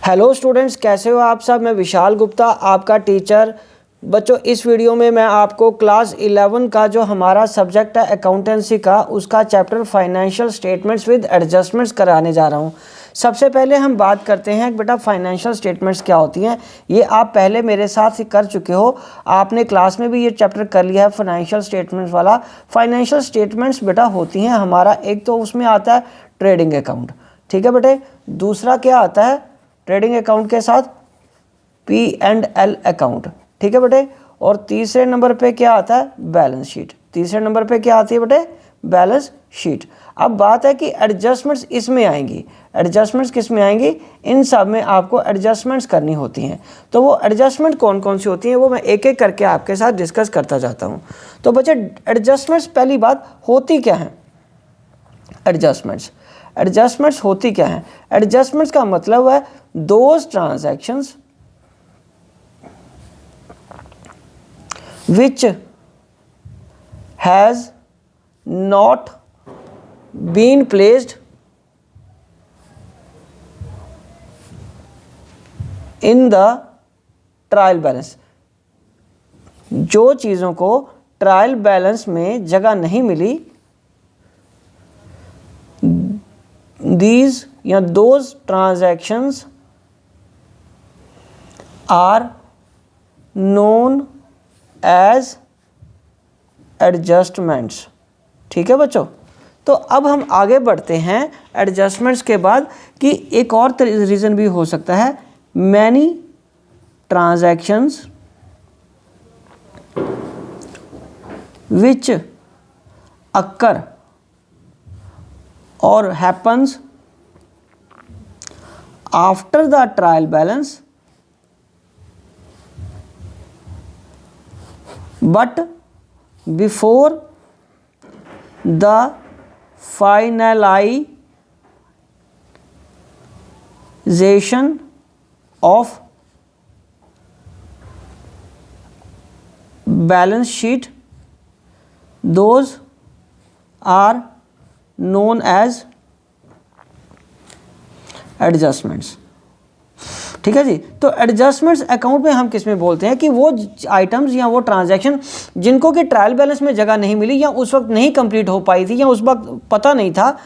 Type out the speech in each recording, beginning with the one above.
Hello students, कैसे हो आप सब। मैं विशाल गुप्ता, आपका टीचर। बच्चों, इस वीडियो में मैं आपको क्लास 11 का जो हमारा सब्जेक्ट है अकाउंटेंसी का, उसका chapter financial statements with adjustments कराने जा रहा हूं। सबसे पहले हम बात करते हैं बेटा फाइनेंशियल स्टेटमेंट्स क्या होती हैं। ये आप पहले मेरे साथ ही कर चुके हो, आपने क्लास में भी ये चैप्टर कर लिया है फाइनेंशियल स्टेटमेंट्स वाला। फाइनेंशियल स्टेटमेंट्स बेटा होती हैं हमारा, एक तो उसमें आता है ट्रेडिंग अकाउंट, ठीक है बेटे। दूसरा क्या आता है ट्रेडिंग अकाउंट के साथ P&L अकाउंट, ठीक है बेटे। और तीसरे नंबर पे क्या आता है बैलेंस शीट। तीसरे नंबर पे क्या आती है बेटे बैलेंस शीट। अब बात है कि एडजस्टमेंट्स इसमें आएंगी। एडजस्टमेंट्स किस में आएंगी? इन सब में आपको एडजस्टमेंट्स करनी होती हैं। तो वो एडजस्टमेंट कौन कौन सी होती हैं वो मैं एक एक करके आपके साथ डिस्कस करता जाता हूँ। तो बच्चे एडजस्टमेंट्स पहली बात होती क्या है? एडजस्टमेंट्स होती क्या है? एडजस्टमेंट्स का मतलब है those transactions which has not been placed in the trial balance. जो चीज़ों को ट्रायल बैलेंस में जगह नहीं मिली, these या those transactions are known as adjustments, ठीक है बच्चों। तो अब हम आगे बढ़ते हैं एडजस्टमेंट्स के बाद कि एक और रीज़न भी हो सकता है, मैनी ट्रांजैक्शंस विच अक्कर और happens after the trial balance but before the finalization of balance sheet, those are known as adjustments, ठीक है जी। तो एडजस्टमेंट्स अकाउंट में हम किस में बोलते हैं कि वो आइटम्स या वो ट्रांजैक्शन जिनको कि ट्रायल बैलेंस में जगह नहीं मिली या उस वक्त नहीं कंप्लीट हो पाई थी या उस वक्त पता नहीं था,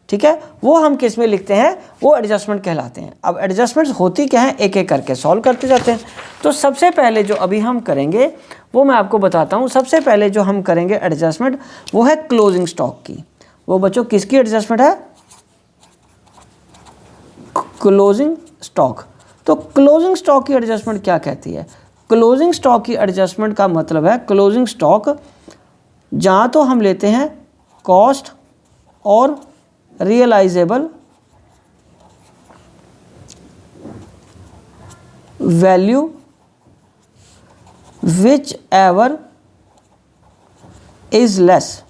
ठीक है, वो हम किस में लिखते हैं, वो एडजस्टमेंट कहलाते हैं। अब एडजस्टमेंट्स होती क्या हैं एक एक करके सॉल्व करते जाते हैं। तो सबसे पहले जो अभी हम करेंगे वो मैं आपको बताता हूँ। सबसे पहले जो हम करेंगे एडजस्टमेंट वो है क्लोजिंग स्टॉक की। वो बच्चों किसकी एडजस्टमेंट है? Closing stock. तो क्लोजिंग स्टॉक की एडजस्टमेंट क्या कहती है? क्लोजिंग स्टॉक की एडजस्टमेंट का मतलब है क्लोजिंग स्टॉक जहाँ तो हम लेते हैं कॉस्ट और realisable value whichever is less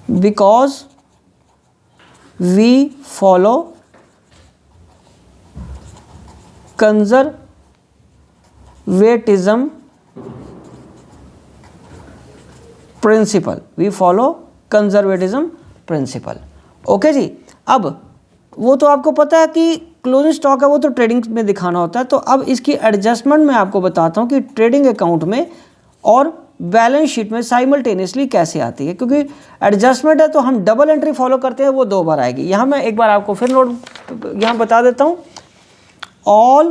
because we follow conservatism principle. We follow conservatism principle, okay जी। अब वो तो आपको पता है कि क्लोजिंग स्टॉक है वो तो ट्रेडिंग में दिखाना होता है। तो अब इसकी एडजस्टमेंट मैं आपको बताता हूँ कि ट्रेडिंग अकाउंट में और बैलेंस शीट में साइमल्टेनियसली कैसे आती है। क्योंकि एडजस्टमेंट है तो हम डबल एंट्री फॉलो करते हैं, वो 2 बार आएगी। यहाँ मैं एक बार आपको फिर नोट यहाँ बता देता हूँ। All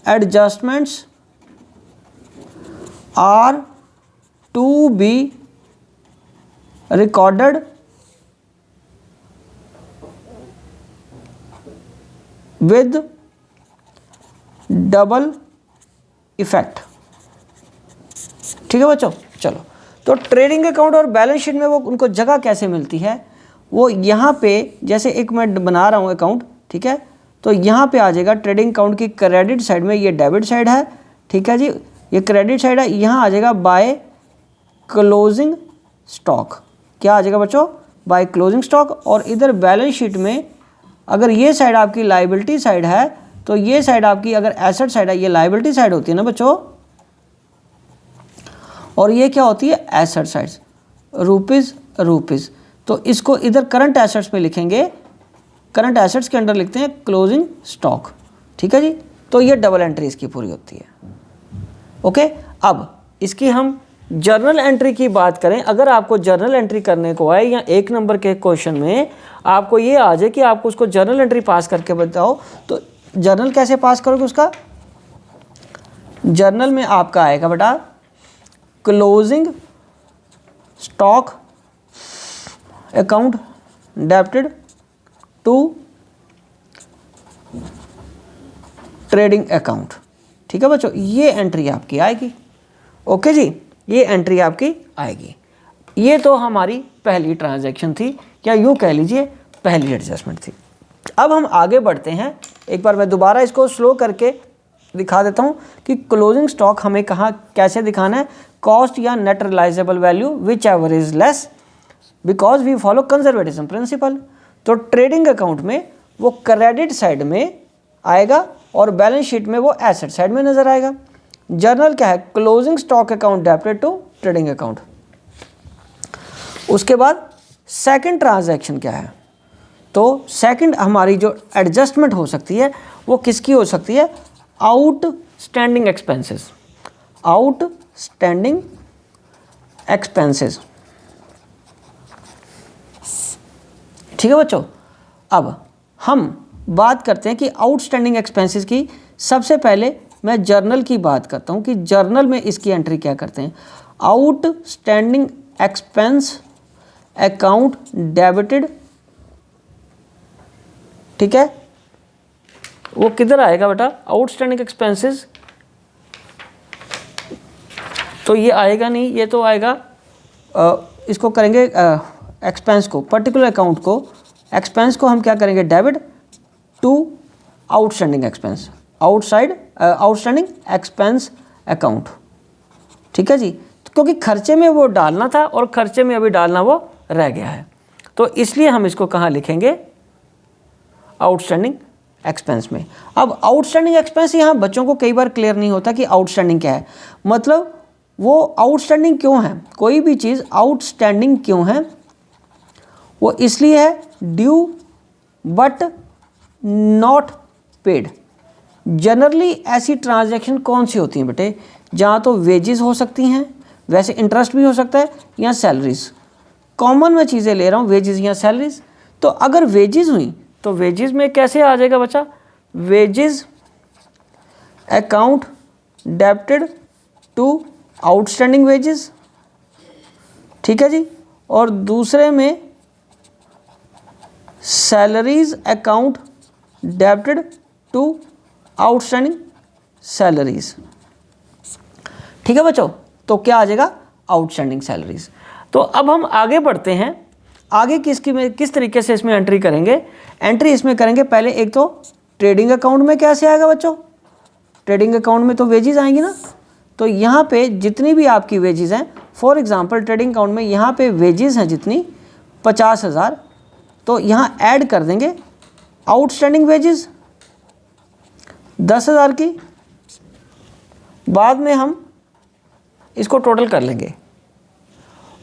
adjustments are to be recorded with double effect, ठीक है बच्चों। चलो, तो ट्रेडिंग अकाउंट और बैलेंस शीट में वो उनको जगह कैसे मिलती है? वो यहाँ पे जैसे एक मैं बना रहा हूँ अकाउंट, ठीक है, तो यहाँ पे आ जाएगा ट्रेडिंग अकाउंट की क्रेडिट साइड में, ये डेबिट साइड है, ठीक है जी, ये क्रेडिट साइड है। यहाँ आ जाएगा बाय क्लोजिंग स्टॉक। क्या आ जाएगा बच्चों? By closing stock. और इधर बैलेंस शीट में अगर ये साइड आपकी लाइबिलिटी साइड है तो ये साइड आपकी अगर एसेट साइड है, ये लाइबिलिटी साइड होती है ना बच्चों, और ये क्या होती है एसेट साइड्स, रुपीज़। तो इसको इधर करंट एसेट्स में लिखेंगे, करंट एसेट्स के अंडर लिखते हैं क्लोजिंग स्टॉक, ठीक है जी। तो ये डबल एंट्री इसकी पूरी होती है। ओके, अब इसकी हम जर्नल एंट्री की बात करें। अगर आपको जर्नल एंट्री करने को आए या 1 नंबर के क्वेश्चन में आपको ये आ जाए कि आपको उसको जर्नल एंट्री पास करके बताओ, तो जर्नल कैसे पास करोगे उसका? जर्नल में आपका आएगा बेटा closing stock account debited to trading account, ठीक है बच्चों, ये एंट्री आपकी आएगी। ओके जी, ये एंट्री आपकी आएगी। ये तो हमारी पहली ट्रांजैक्शन थी, या यूँ कह लीजिए पहली एडजस्टमेंट थी। अब हम आगे बढ़ते हैं। एक बार मैं दोबारा इसको स्लो करके दिखा देता हूँ कि क्लोजिंग स्टॉक हमें कहाँ कैसे दिखाना है। कॉस्ट या net realisable value whichever is less because we follow conservatism principle. तो ट्रेडिंग अकाउंट में वो क्रेडिट साइड में आएगा और बैलेंस शीट में वो एसेट साइड में नजर आएगा। जर्नल क्या है? Closing stock account debited to trading account. उसके बाद सेकंड ट्रांजैक्शन क्या है? तो सेकंड हमारी जो एडजस्टमेंट हो सकती है वो किसकी हो सकती है? आउटस्टैंडिंग एक्सपेंसेस, आउटस्टैंडिंग एक्सपेंसेस, ठीक है बच्चों। अब हम बात करते हैं कि आउटस्टैंडिंग एक्सपेंसेस की। सबसे पहले मैं जर्नल की बात करता हूं कि जर्नल में इसकी एंट्री क्या करते हैं। आउटस्टैंडिंग एक्सपेंस अकाउंट डेबिटेड, ठीक है, वो किधर आएगा बेटा? आउटस्टैंडिंग एक्सपेंसेस तो ये आएगा नहीं, ये तो आएगा इसको करेंगे एक्सपेंस को, पर्टिकुलर अकाउंट को, एक्सपेंस को हम क्या करेंगे? Debit to outstanding expense, outstanding expense account, ठीक है जी। क्योंकि खर्चे में वो डालना था और खर्चे में अभी डालना वो रह गया है, तो इसलिए हम इसको कहाँ लिखेंगे? आउटस्टैंडिंग एक्सपेंस में। अब आउटस्टैंडिंग एक्सपेंस यहाँ बच्चों को कई बार क्लियर नहीं होता कि आउटस्टैंडिंग क्या है। मतलब वो आउटस्टैंडिंग क्यों है? कोई भी चीज़ आउटस्टैंडिंग क्यों है? वो इसलिए है due but not paid. Generally ऐसी ट्रांजैक्शन कौन सी होती हैं बेटे? जहाँ तो वेजेस हो सकती हैं, वैसे इंटरेस्ट भी हो सकता है, या सैलरीज। कॉमन में चीज़ें ले रहा हूँ, वेजेस या सैलरीज। तो अगर वेजेस हुई तो वेजेस में कैसे आ जाएगा बच्चा? Wages account debited to outstanding wages, ठीक है जी। और दूसरे में salaries account debited to outstanding salaries, ठीक है बच्चों। तो क्या आ जाएगा? Outstanding salaries. तो अब हम आगे बढ़ते हैं। आगे किस तरीके से इसमें एंट्री करेंगे? एंट्री इसमें करेंगे पहले एक तो ट्रेडिंग अकाउंट में कैसे आएगा बच्चों? ट्रेडिंग अकाउंट में तो वेजेस आएंगी ना। तो यहाँ पे जितनी भी आपकी वेजेस हैं, फॉर एग्जांपल ट्रेडिंग अकाउंट में यहाँ पे वेजेस हैं जितनी 50,000, तो यहाँ ऐड कर देंगे आउटस्टैंडिंग वेजेस 10,000 की। बाद में हम इसको टोटल कर लेंगे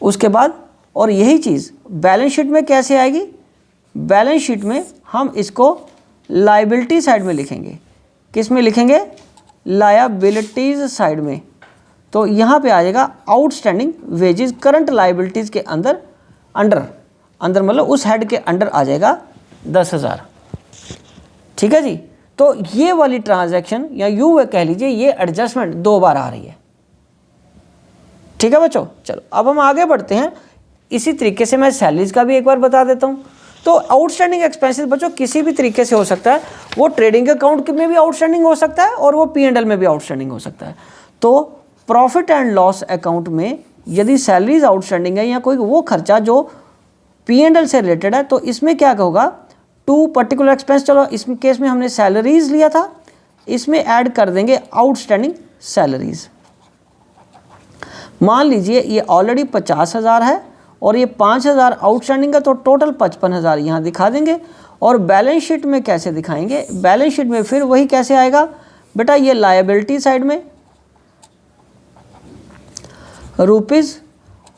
उसके बाद। और यही चीज़ बैलेंस शीट में कैसे आएगी? बैलेंस शीट में हम इसको लायबिलिटी साइड में लिखेंगे। किस में लिखेंगे? लायबिलिटीज़ साइड में। तो यहाँ पे आ जाएगा आउटस्टैंडिंग वेजेस करंट लायबिलिटीज़ के अंदर मतलब उस हेड के अंडर आ जाएगा 10,000, ठीक है जी। तो ये वाली ट्रांजैक्शन या यूँ कह लीजिए ये एडजस्टमेंट 2 बार आ रही है, ठीक है बच्चों। चलो अब हम आगे बढ़ते हैं। इसी तरीके से मैं सैलरीज का भी एक बार बता देता हूँ। तो आउटस्टैंडिंग एक्सपेंसेस बच्चों किसी भी तरीके से हो सकता है। वो ट्रेडिंग अकाउंट में भी आउटस्टैंडिंग हो सकता है और वो P&L में भी आउटस्टैंडिंग हो सकता है। तो प्रॉफिट एंड लॉस अकाउंट में यदि सैलरीज आउटस्टैंडिंग है या कोई वो खर्चा जो P&L से रिलेटेड है, तो इसमें क्या होगा? To particular expense. चलो इस केस में हमने सैलरीज लिया था, इसमें ऐड कर देंगे आउटस्टैंडिंग सैलरीज। मान लीजिए ये ऑलरेडी 50,000 है और ये 5,000 आउटस्टैंडिंग है, तो टोटल 55,000 यहाँ दिखा देंगे। और बैलेंस शीट में कैसे दिखाएंगे? बैलेंस शीट में फिर वही कैसे आएगा बेटा? ये लायबिलिटी साइड में रुपीज़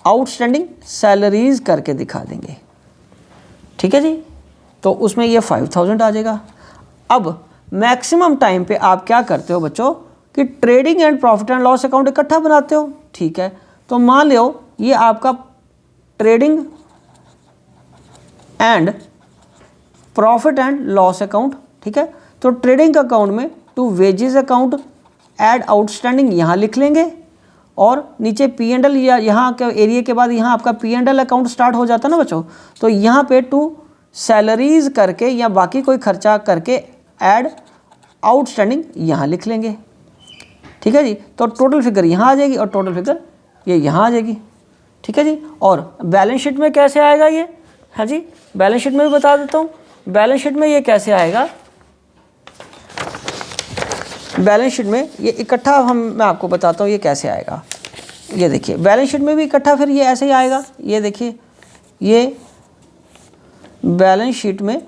आउटस्टैंडिंग सैलरीज करके दिखा देंगे, ठीक है जी। तो उसमें ये 5000 आ जाएगा। अब मैक्सिमम टाइम पे आप क्या करते हो बच्चों कि trading and profit and loss account इकट्ठा बनाते हो, ठीक है। तो मान लो ये आपका trading and profit and loss account, ठीक है। तो ट्रेडिंग अकाउंट में to wages account add outstanding यहाँ लिख लेंगे और नीचे पी एंड एल, या यहाँ के एरिया के बाद यहाँ आपका P and L account start हो जाता है ना बच्चों, तो यहाँ पे टू सैलरीज करके या बाकी कोई खर्चा करके ऐड आउटस्टैंडिंग यहाँ लिख लेंगे, ठीक है जी। तो टोटल फिगर यहाँ आ जाएगी और टोटल फिगर ये यहाँ आ जाएगी, ठीक है जी। और बैलेंस शीट में कैसे आएगा ये, हाँ जी, बैलेंस शीट में भी बता देता हूँ। बैलेंस शीट में ये कैसे आएगा, बैलेंस शीट में ये इकट्ठा मैं आपको बताता हूँ ये कैसे आएगा। ये देखिए बैलेंस शीट में भी इकट्ठा फिर ये ऐसे ही आएगा। ये देखिए ये बैलेंस शीट में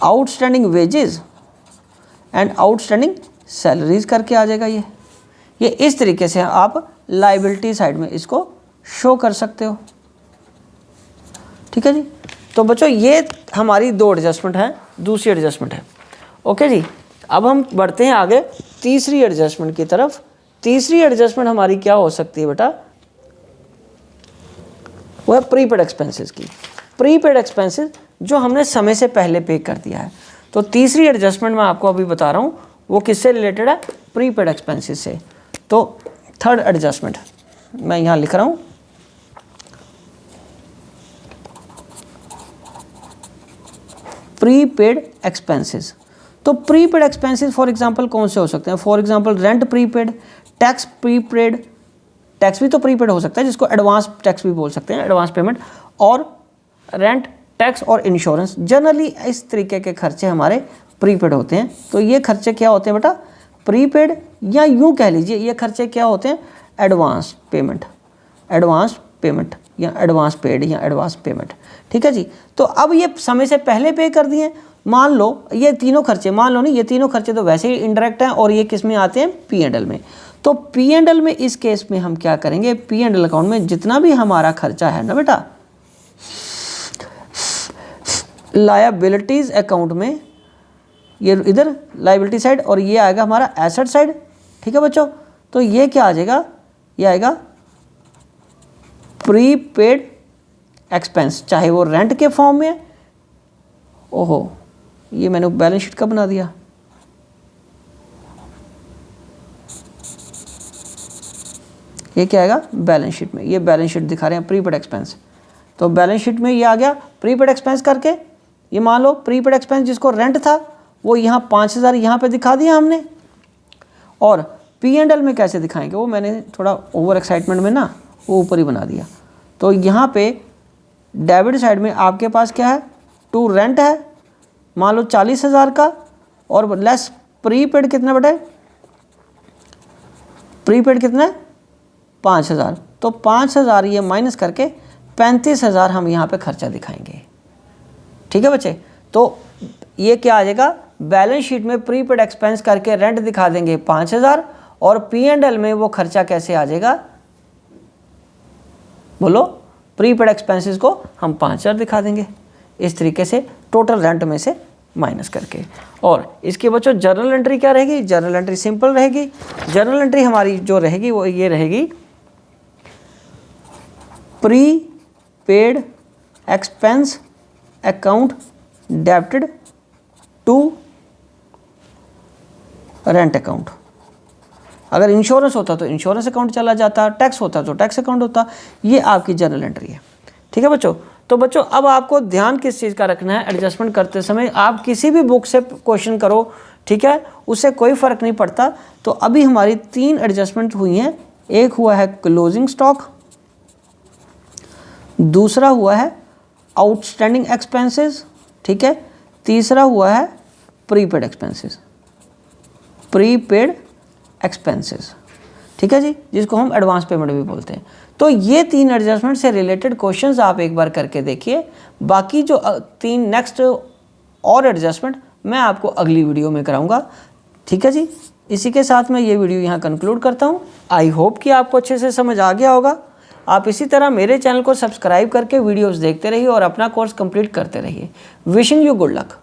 outstanding wages and outstanding salaries करके आ जाएगा। ये इस तरीके से आप लायबिलिटी साइड में इसको शो कर सकते हो, ठीक है जी। तो बच्चों ये हमारी 2 एडजस्टमेंट है, दूसरी एडजस्टमेंट है, ओके जी। अब हम बढ़ते हैं आगे तीसरी एडजस्टमेंट की तरफ। तीसरी एडजस्टमेंट हमारी क्या हो सकती है बेटा, वो है प्रीपेड एक्सपेंसेस की। प्रीपेड एक्सपेंसेस जो हमने समय से पहले पे कर दिया है। तो तीसरी एडजस्टमेंट मैं आपको अभी बता रहा हूँ वो किससे रिलेटेड है, प्रीपेड एक्सपेंसेस से। तो थर्ड एडजस्टमेंट मैं यहाँ लिख रहा हूँ, प्रीपेड एक्सपेंसेस। तो प्रीपेड एक्सपेंसेस फॉर एग्जांपल कौन से हो सकते हैं, for example rent prepaid, tax prepaid, tax भी तो प्रीपेड हो सकता है जिसको एडवांस टैक्स भी बोल सकते हैं, एडवांस पेमेंट, और रेंट, टैक्स और इंश्योरेंस। जनरली इस तरीके के खर्चे हमारे प्रीपेड होते हैं। तो ये खर्चे क्या होते हैं बेटा, प्रीपेड, या यूँ कह लीजिए ये खर्चे क्या होते हैं, एडवांस पेमेंट, एडवांस पेमेंट या एडवांस पेड या एडवांस पेमेंट, ठीक है जी। तो अब ये समय से पहले पे कर दिए, मान लो ये तीनों खर्चे, मान लो नहीं ये तीनों खर्चे तो वैसे ही इनडायरेक्ट हैं और ये किस में आते हैं, पी एंड एल में। तो पी एंड एल में इस केस में हम क्या करेंगे, पी एंड एल अकाउंट में जितना भी हमारा खर्चा है ना बेटा, लायबिलिटीज अकाउंट में, ये इधर लायबिलिटी साइड और ये आएगा हमारा एसेट साइड, ठीक है बच्चों। तो ये क्या आ जाएगा, ये आएगा प्रीपेड एक्सपेंस, चाहे वो रेंट के फॉर्म में, ओहो ये मैंने बैलेंस शीट का बना दिया, ये क्या आएगा बैलेंस शीट में, ये बैलेंस शीट दिखा रहे हैं प्रीपेड एक्सपेंस। तो बैलेंस शीट में ये आ गया प्रीपेड एक्सपेंस करके। ये मान लो प्रीपेड एक्सपेंस जिसको रेंट था वो यहाँ 5000 यहाँ पे दिखा दिया हमने। और पी एंड एल में कैसे दिखाएंगे, वो मैंने थोड़ा ओवर एक्साइटमेंट में ना वो ऊपर ही बना दिया। तो यहाँ पे डेबिट साइड में आपके पास क्या है, टू रेंट है मान लो 40,000 का, और लेस प्रीपेड कितना बेटा, प्रीपेड कितना है 5,000। तो 5,000 ये माइनस करके 35,000 हम यहाँ पे खर्चा दिखाएंगे, ठीक है बच्चे। तो ये क्या आ जाएगा, बैलेंस शीट में प्रीपेड एक्सपेंस करके रेंट दिखा देंगे 5,000 और पी एंड एल में वो खर्चा कैसे आ जाएगा, बोलो, प्रीपेड एक्सपेंसेस को हम 5,000 दिखा देंगे इस तरीके से टोटल रेंट में से माइनस करके। और इसके बच्चों जर्नल एंट्री क्या रहेगी, जर्नल एंट्री सिंपल रहेगी। जर्नल एंट्री हमारी जो रहेगी वो ये रहेगी, prepaid expense account debited to rent account. अगर इंश्योरेंस होता तो इंश्योरेंस अकाउंट चला जाता, टैक्स होता तो टैक्स अकाउंट होता। ये आपकी जर्नल एंट्री है, ठीक है बच्चों। तो बच्चों अब आपको ध्यान किस चीज़ का रखना है, एडजस्टमेंट करते समय आप किसी भी बुक से क्वेश्चन करो, ठीक है, उससे कोई फ़र्क नहीं पड़ता। तो अभी हमारी 3 एडजस्टमेंट हुई हैं। एक हुआ है क्लोजिंग स्टॉक, दूसरा हुआ है आउटस्टैंडिंग एक्सपेंसेस, ठीक है, तीसरा हुआ है प्रीपेड एक्सपेंसेस, प्रीपेड एक्सपेंसेस, ठीक है जी, जिसको हम एडवांस पेमेंट भी बोलते हैं। तो ये 3 एडजस्टमेंट से रिलेटेड क्वेश्चंस आप एक बार करके देखिए। बाकी जो 3 नेक्स्ट और एडजस्टमेंट मैं आपको अगली वीडियो में कराऊंगा, ठीक है जी। इसी के साथ मैं ये वीडियो यहाँ कंक्लूड करता हूँ। आई होप कि आपको अच्छे से समझ आ गया होगा। आप इसी तरह मेरे चैनल को सब्सक्राइब करके वीडियोस देखते रहिए और अपना कोर्स कंप्लीट करते रहिए। Wishing you good luck.